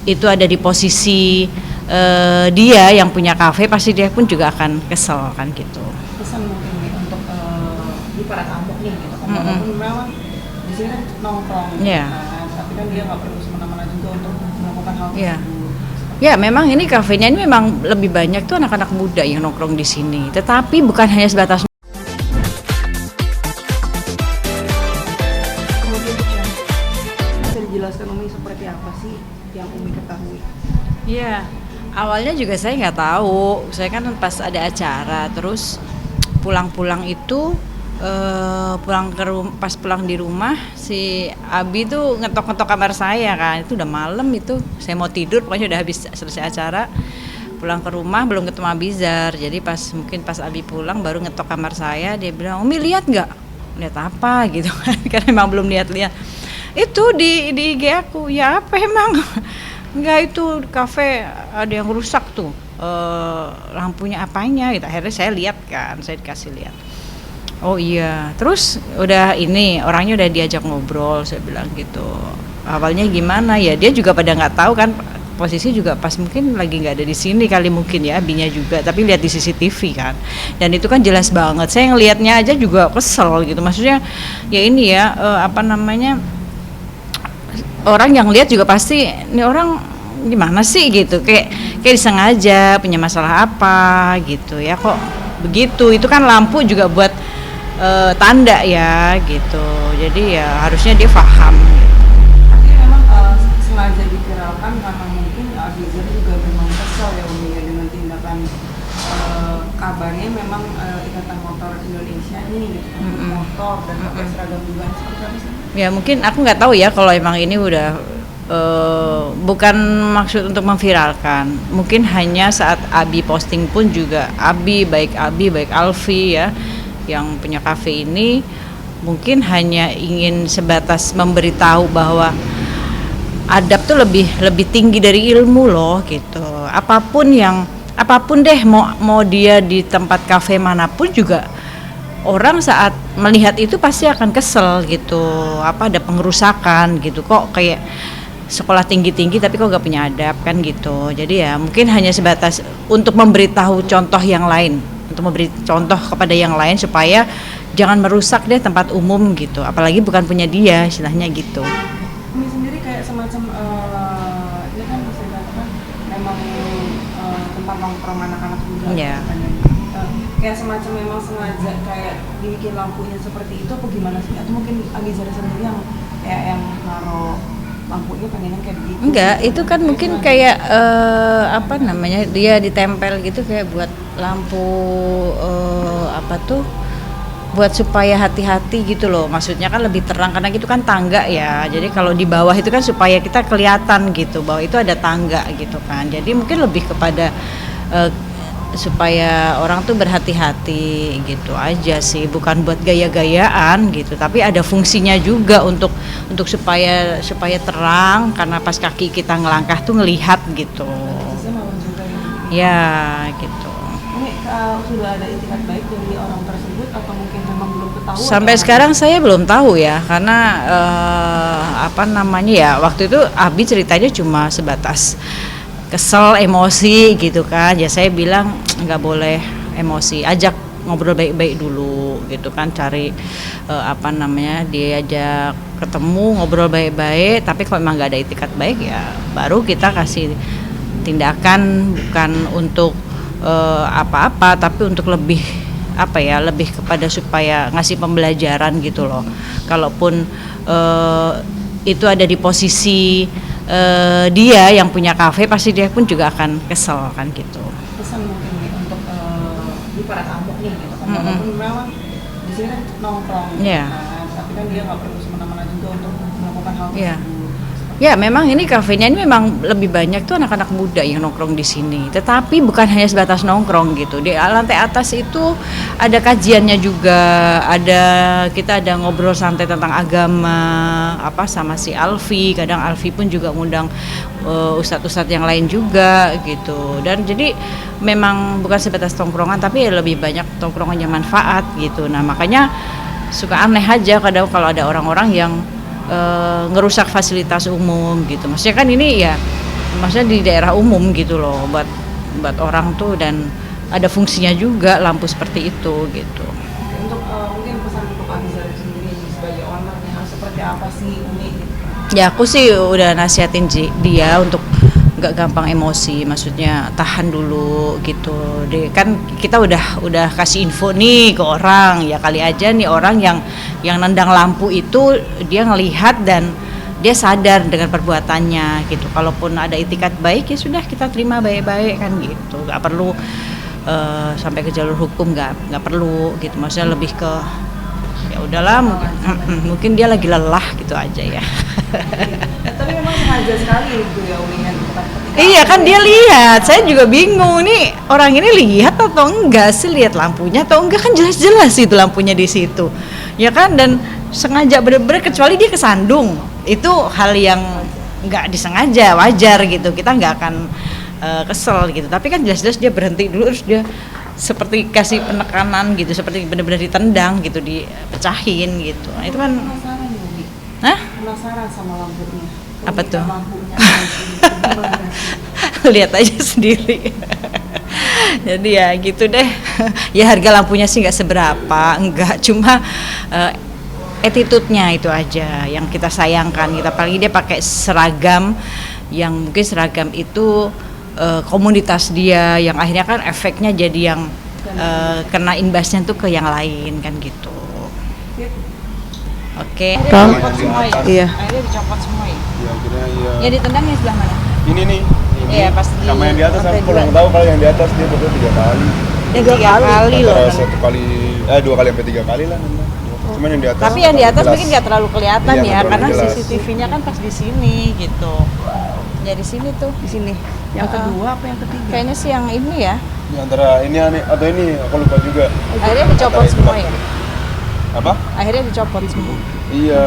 itu ada di posisi dia yang punya kafe, pasti dia pun juga akan kesel kan gitu. Pesan mungkin nih untuk di para tamu nih gitu kan, walaupun memang di sini kan nongkrong Iya. kan, tapi kan dia nggak perlu semena-mena juga untuk melakukan hal Iya. tersebut. Ya memang ini kafenya ini memang lebih banyak tuh anak-anak muda yang nongkrong di sini. Tetapi bukan hanya sebatas. Kemudian bisa dijelaskan Umi seperti apa sih yang Umi ketahui? Iya, awalnya juga saya nggak tahu. Saya kan pas ada acara, terus pulang-pulang itu pas pulang di rumah si Abi tuh ngetok-ngetok kamar saya kan. Itu udah malam itu. Saya mau tidur, pokoknya udah habis selesai acara. Pulang ke rumah belum ketemu Abizar. Jadi mungkin pas Abi pulang baru ngetok kamar saya, dia bilang, "Umi lihat nggak?" Lihat apa gitu kan? Karena emang belum lihat-lihat. Itu di IG aku. Ya apa emang? Enggak, itu kafe ada yang rusak tuh, lampunya apanya gitu. Akhirnya saya lihat kan, saya dikasih lihat. Oh iya, terus udah ini orangnya udah diajak ngobrol, saya bilang gitu. Awalnya gimana ya, dia juga pada nggak tahu kan, posisi juga pas mungkin lagi nggak ada di sini kali mungkin ya, Abinya juga, tapi lihat di CCTV kan. Dan itu kan jelas banget, saya ngelihatnya aja juga kesel gitu. Maksudnya ya ini ya, apa namanya, orang yang lihat juga pasti ini orang gimana sih gitu, kayak disengaja punya masalah apa gitu ya, kok begitu. Itu kan lampu juga buat tanda ya gitu, jadi ya harusnya dia paham gitu. Artinya memang sengaja diviralkan karena mungkin Abizar juga memang kesel ya Umi ya dengan tindakan kabarnya memang Ikatan Motor Indonesia ini gitu, motor dan pakai seragam juga, seperti apa sih? Ya mungkin aku nggak tahu ya kalau emang ini udah bukan maksud untuk memviralkan. Mungkin hanya saat Abi posting pun juga Abi baik Alfi ya yang punya kafe ini mungkin hanya ingin sebatas memberitahu bahwa adab tuh lebih tinggi dari ilmu loh gitu. Apapun deh, mau dia di tempat kafe manapun juga orang saat melihat itu pasti akan kesel gitu. Apa ada pengerusakan gitu, kok kayak sekolah tinggi-tinggi tapi kok gak punya adab kan gitu. Jadi ya mungkin hanya sebatas untuk memberitahu contoh yang lain, untuk memberi contoh kepada yang lain supaya jangan merusak deh tempat umum gitu, apalagi bukan punya dia, istilahnya gitu. Umi sendiri kayak semacam ini kan bisa dikatakan memang tempat nongkrong anak-anak muda. Iya. Kayak semacam memang sengaja kayak dibikin lampunya seperti itu apa gimana sih? Atau mungkin Abizar sendiri yang naruh lampunya pengennya kayak begitu? Enggak, itu kan mungkin kayak apa namanya, dia ditempel gitu kayak buat lampu apa tuh, buat supaya hati-hati gitu loh. Maksudnya kan lebih terang karena itu kan tangga ya. Jadi kalau di bawah itu kan supaya kita kelihatan gitu bahwa itu ada tangga gitu kan. Jadi mungkin lebih kepada supaya orang tuh berhati-hati gitu aja sih, bukan buat gaya-gayaan gitu, tapi ada fungsinya juga untuk supaya terang, karena pas kaki kita ngelangkah tuh ngelihat gitu. Ya gitu. Ini sudah ada itikat baik dari orang tersebut atau mungkin memang belum ketahuan? Sampai sekarang saya belum tahu ya, karena apa namanya ya, waktu itu Abi ceritanya cuma sebatas kesel, emosi gitu kan. Ya saya bilang nggak boleh emosi, ajak ngobrol baik-baik dulu gitu kan, cari apa namanya, diajak ketemu ngobrol baik-baik. Tapi kalau memang nggak ada itikat baik ya baru kita kasih tindakan, bukan untuk apa-apa, tapi untuk lebih apa ya, lebih kepada supaya ngasih pembelajaran gitu loh. Kalaupun itu ada di posisi dia yang punya kafe, pasti dia pun juga akan kesel kan gitu. Pesan mungkin nih untuk di para tamu nih gitu kan, walaupun memang di sini kan nongkrong Iya. kan, tapi kan dia nggak perlu semena-mena juga untuk melakukan hal Iya. tersebut. Ya memang ini kafenya ini memang lebih banyak tuh anak-anak muda yang nongkrong di sini. Tetapi bukan hanya sebatas nongkrong gitu. Di lantai atas itu ada kajiannya juga, kita ada ngobrol santai tentang agama apa sama si Alfi. Kadang Alfi pun juga ngundang ustadz-ustadz yang lain juga gitu. Dan jadi memang bukan sebatas tongkrongan, tapi lebih banyak tongkrongan yang manfaat gitu. Nah makanya suka aneh aja kadang kalau ada orang-orang yang ngerusak fasilitas umum gitu. Maksudnya kan ini ya maksudnya di daerah umum gitu loh, buat orang tuh, dan ada fungsinya juga lampu seperti itu gitu. Oke, untuk mungkin pesan untuk Abizar sendiri sebagai owner harus seperti apa sih Umi gitu? Ya aku sih udah nasihatin dia untuk nggak gampang emosi, maksudnya tahan dulu gitu. Kan kita udah kasih info nih ke orang, ya kali aja nih orang yang nendang lampu itu dia ngelihat dan dia sadar dengan perbuatannya gitu. Kalaupun ada itikat baik ya sudah kita terima baik-baik kan gitu. Nggak perlu sampai ke jalur hukum, nggak perlu gitu. Maksudnya lebih ke ya udahlah, mungkin dia lagi lelah gitu aja ya. Tapi memang sengaja sekali itu ya Umi kan Iya kan dia lihat, saya juga bingung nih orang ini lihat atau enggak sih, lihat lampunya atau enggak, kan jelas-jelas itu lampunya di situ, ya kan, dan sengaja bener-bener, kecuali dia kesandung, itu hal yang nggak disengaja, wajar gitu, kita nggak akan kesel gitu, tapi kan jelas-jelas dia berhenti dulu terus dia seperti kasih penekanan gitu, seperti benar-benar ditendang gitu, dipecahin gitu. Nah, itu kan penasaran ya Umi. Hah? Penasaran sama lampunya. Apa tuh? Lampunya. Lihat aja sendiri. Jadi ya gitu deh. Ya harga lampunya sih nggak seberapa, enggak, cuma attitude-nya itu aja yang kita sayangkan. Kita apalagi dia pakai seragam yang mungkin seragam itu komunitas dia, yang akhirnya kan efeknya jadi yang kena imbasnya tuh ke yang lain kan gitu. Oke. Dicopot semua ya? Iya. Akhirnya dicopot semua ya? Ya akhirnya iya. Ya ditendang yang sebelah mana? Ini nih. Ini. Iya, pas di Sama yang di atas lantai aku kurang dua. tahu, kalau yang di atas dia pokoknya 3 kali. Ya 3 kali loh. Antara 1 kali 2 kali sampai 3 kali lah nendang. Cuman yang di atas. Tapi yang di atas jelas. mungkin nggak terlalu kelihatan Iya, ya, nggak karena terlalu jelas. CCTV-nya kan pas di sini gitu. Ya di sini tuh. Di sini. Yang kedua apa yang ketiga? Kayaknya sih yang ini ya. Ini antara ini aneh atau ini aku lupa juga. Akhirnya dicopot Antara itu semua lah. ya. Apa? Akhirnya dicopot semua. Iya.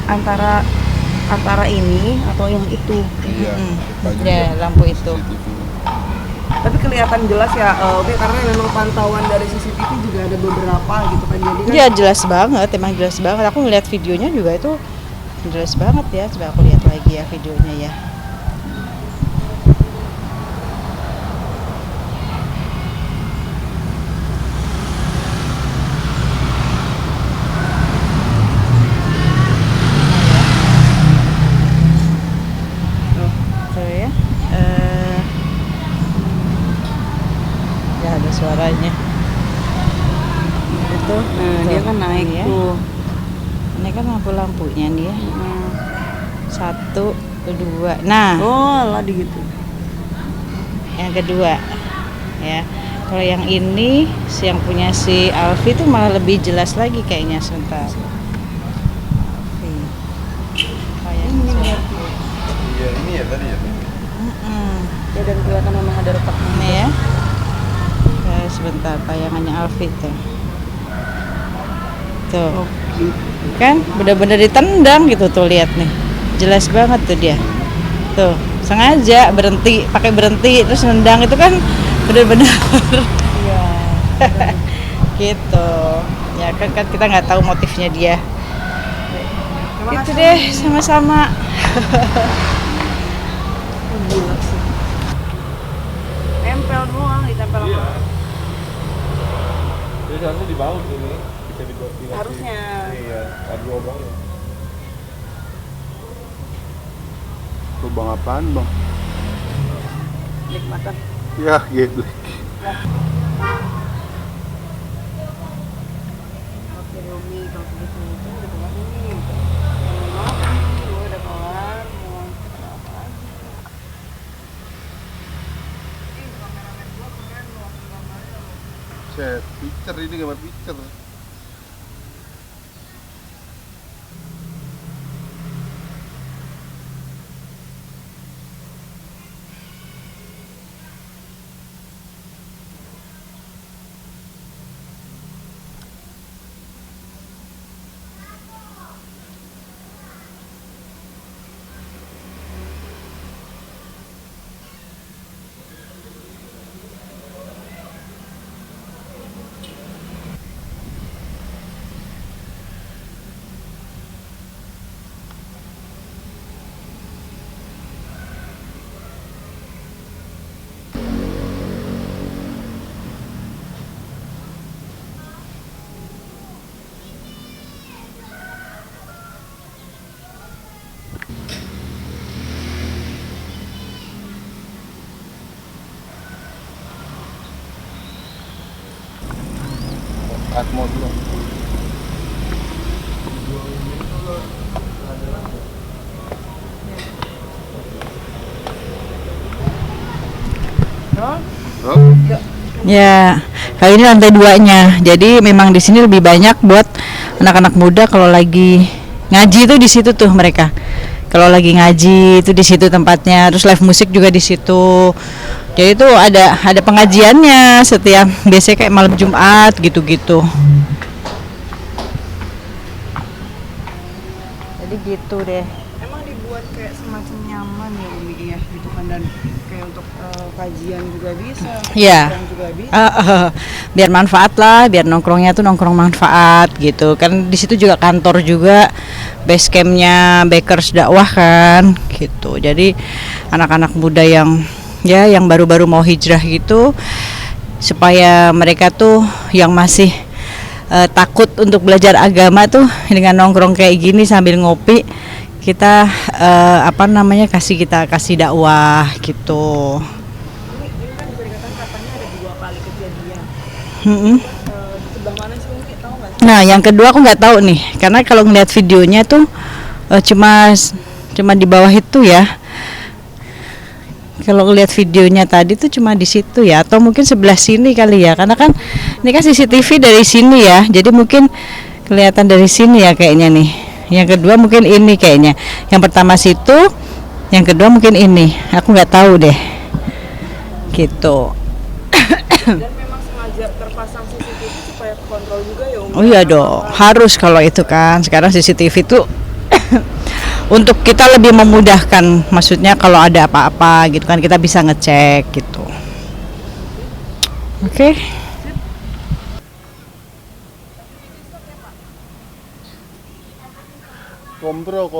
Antara ini atau yang itu. Iya. Hmm. Lupa juga. Ya lampu itu. CCTV. Tapi kelihatan jelas ya, oke, karena memang pantauan dari CCTV juga ada beberapa gitu kan, jadi kan Ya jelas banget, emang jelas banget. Aku ngeliat videonya juga itu jelas banget ya. Coba aku lihat lagi ya videonya ya. Tuh ya. Ya ada suaranya. Itu. nah, dia kan naik ya. tuh. Ini kan lampu-lampunya nih ya. Nah. 1, 2. Nah, Oh, lah gitu. yang kedua ya. Kalau yang ini yang punya si Alfi itu malah lebih jelas lagi kayaknya, sebentar. Alfi. Oh, yang Ini satu. berarti. Iya, ini ya tadi ya. Mm-mm. Ya, dan kelihatan memang ada retaknya. Ini ya. Sebentar, tayangannya Alfi tuh. Tuh. Oh, gitu. Kan bener-bener ditendang gitu tuh, lihat nih, jelas banget tuh dia tuh, sengaja berhenti, pakai berhenti terus nendang, itu kan bener-bener Iya. gitu ya kan kita nggak tahu motifnya dia. Terima Itu kasih. deh, sama-sama. Gila sih. Tempel doang, ditempel sama. Jadi harusnya dibaut ini, bisa dibuat dikasih. Harusnya. Iya, ada lubang ya. Lubang apaan, Bang? Nikmatan. Ya, gitu. Oke, Romi, kalau begitu itu udah kelar ini. Gue udah kelar, mau apa lagi? Kameramen gue keren loh, gambarnya loh. Set, picture ini gambar picture. Atmo dulu. Bro? Ya, kali ini lantai 2-nya. Jadi memang di sini lebih banyak buat anak-anak muda kalau lagi ngaji tuh di situ tuh mereka. Kalau lagi ngaji itu di situ tempatnya. Terus live musik juga di situ. Jadi itu ada pengajiannya setiap biasanya kayak malam Jumat gitu-gitu. Jadi gitu deh. Emang dibuat kayak semacam nyaman ya Umi ya gitu kan, dan kayak untuk kajian juga bisa, Iya. nongkrong juga bisa. Biar manfaat lah, biar nongkrongnya tuh nongkrong manfaat gitu kan. Di situ juga kantor juga, base campnya Bakers dakwah kan gitu. Jadi anak-anak muda yang yang baru-baru mau hijrah gitu, supaya mereka tuh yang masih takut untuk belajar agama tuh dengan nongkrong kayak gini sambil ngopi, kita kasih dakwah gitu. Ini kan bisa dikatakan katanya ada 2 kali kejadian. Mm-mm. Di sebelah mana sih Umi, tahu nggak sih? Nah, yang kedua aku nggak tahu nih, karena kalau ngeliat videonya tuh cuma di bawah itu ya. Kalau ngeliat videonya tadi tuh cuma di situ ya, atau mungkin sebelah sini kali ya, karena kan ini kan CCTV dari sini ya, jadi mungkin kelihatan dari sini ya kayaknya nih. Yang kedua mungkin ini kayaknya. Yang pertama situ, yang kedua mungkin ini. Aku nggak tahu deh. Gitu. Dan memang sengaja terpasang CCTV supaya kontrol juga ya Umi. Oh iya dong, harus kalau itu kan. Sekarang CCTV itu untuk kita lebih memudahkan, maksudnya kalau ada apa-apa gitu kan kita bisa ngecek gitu. Oke. Kompro.